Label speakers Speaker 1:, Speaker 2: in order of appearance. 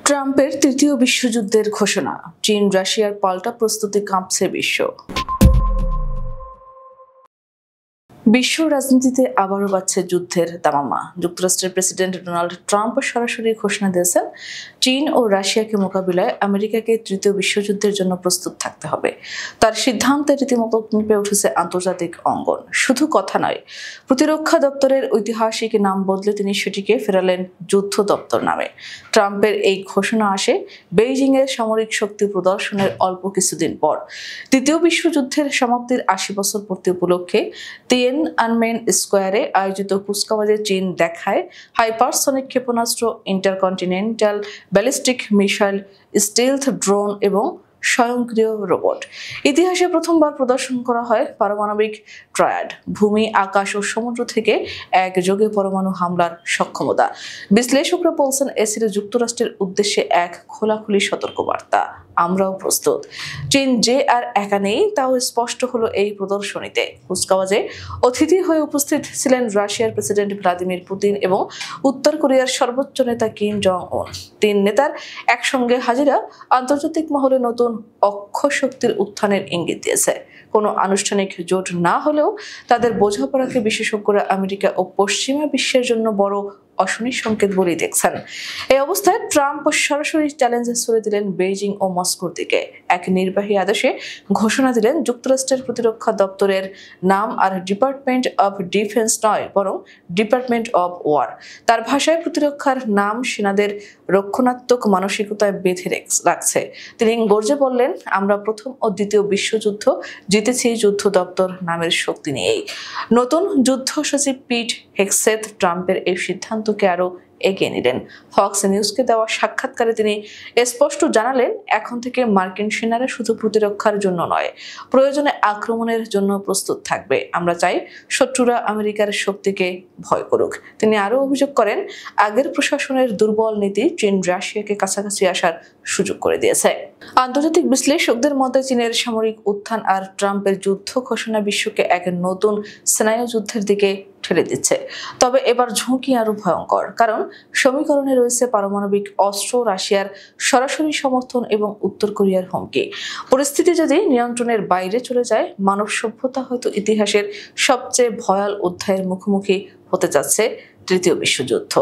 Speaker 1: ট্রাম্পের তৃতীয় বিশ্বযুদ্ধের ঘোষণা, চীন রাশিয়ার পাল্টা প্রস্তুতি, কাঁপছে বিশ্ব। বিশ্ব রাজনীতিতে আবারও বাড়ছে যুদ্ধের দামামা। যুক্তরাষ্ট্রের প্রেসিডেন্ট ডোনাল্ড ট্রাম্প সরাসরি ঘোষণা দিয়েছেন, চীন ও রাশিয়াকে মোকাবিলায় আমেরিকাকে তৃতীয় বিশ্বযুদ্ধের জন্য প্রস্তুত থাকতে হবে। তার সিদ্ধান্তে রীতিমতো কেঁপে উঠেছে আন্তর্জাতিক অঙ্গন। শুধু কথা নয়, প্রতিরক্ষা দপ্তরের ঐতিহাসিক নাম বদলে তিনি সেটিকে ফেরালেন যুদ্ধ দপ্তর নামে। ট্রাম্পের এই ঘোষণা আসে বেইজিংয়ের সামরিক শক্তি প্রদর্শনের অল্প কিছুদিন পর। দ্বিতীয় বিশ্বযুদ্ধের সমাপ্তির ৮০ বছর পূর্তি উপলক্ষে তিয়েনআনমেন স্কোয়ারে আয়োজিত কুচকাওয়াজে চীন দেখায় হাইপারসনিক ক্ষেপণাস্ত্র, ইন্টারকন্টিনেন্টাল ব্যালিস্টিক মিসাইল, স্টিলথ ড্রোন এবং স্বয়ংক্রিয় রোবট। ইতিহাসে প্রথমবার প্রদর্শন করা হয় পারমাণবিক ট্রায়াড, ভূমি, আকাশ ও সমুদ্র থেকে একযোগে পরমাণু হামলার সক্ষমতা। বিশ্লেষকরা বলছেন, এ ছিল যুক্তরাষ্ট্রের উদ্দেশ্যে এক খোলাখুলি সতর্কবার্তা, আমরাও প্রস্তুত। চীন যে আর একা নেই তাও স্পষ্ট হলো এই প্রদর্শনীতে। কুচকাওয়াজে অতিথি হয়ে উপস্থিত ছিলেন রাশিয়ার প্রেসিডেন্ট ভ্লাদিমির পুতিন এবং উত্তর কোরিয়ার সর্বোচ্চ নেতা কিম জং উন। তিন নেতার একসঙ্গে হাজিরা আন্তর্জাতিক মহলে নতুন অক্ষশক্তির উত্থানের ইঙ্গিত দিয়েছে। কোনো আনুষ্ঠানিক জোট না হলেও তাদের বোঝাপড়াকে বিশেষজ্ঞরা আমেরিকা ও পশ্চিমা বিশ্বের জন্য বড় অশনি সংকেত বলেই দেখছেন। এই অবস্থায় ট্রাম্প সরাসরি চ্যালেঞ্জ ছুড়ে দিলেন বেইজিং ও মস্কোর দিকে। এক নির্বাহী আদেশে ঘোষণা দিলেন, যুক্তরাষ্ট্রের প্রতিরক্ষা দপ্তরের নাম আর ডিপার্টমেন্ট অব ডিফেন্স নয়, বরং ডিপার্টমেন্ট অব ওয়ার। তার ভাষায় প্রতিরক্ষার নাম সেনাদের রক্ষণাত্মক মানসিকতায় বেঁধে রাখছে। তিনি গর্জে বললেন, আমরা প্রথম ও দ্বিতীয় বিশ্বযুদ্ধ জিতেছি যুদ্ধ দপ্তর নামের শক্তি নিয়েই। নতুন যুদ্ধ সচিব পিট হেগসেথ ট্রাম্পের এই সিদ্ধান্তকে আরো এগিয়ে নিলেন। ফক্স নিউজকে দেওয়া সাক্ষাৎকারে তিনি স্পষ্ট জানালেন, এখন থেকে মার্কিন সেনারা শুধু প্রতিরক্ষার জন্য নয়, প্রয়োজনে আক্রমণের জন্য প্রস্তুত থাকবে। আমরা চাই শত্রুরা আমেরিকার শক্তিকে ভয় করুক। তিনি আরো অভিযোগ করেন, আগের প্রশাসনের দুর্বল নীতি চীন রাশিয়াকে কাছাকাছি আসার সুযোগ করে দিয়েছে। আন্তর্জাতিক বিশ্লেষকদের মতে চীনের সামরিক উত্থান আর ট্রাম্পের যুদ্ধ ঘোষণা বিশ্বকে এক নতুন স্নায়ুযুদ্ধের দিকে ঠেলে দিচ্ছে। তবে এবার ঝুঁকি আরো ভয়ঙ্কর, কারণ সমীকরণে রয়েছে পারমাণবিক অস্ত্র, রাশিয়ার সরাসরি সমর্থন এবং উত্তর কোরিয়ার হুমকি। পরিস্থিতি যদি নিয়ন্ত্রণের বাইরে চলে যায়, মানব সভ্যতা হয়তো ইতিহাসের সবচেয়ে ভয়াল অধ্যায়ের মুখোমুখি হতে যাচ্ছে তৃতীয় বিশ্বযুদ্ধ।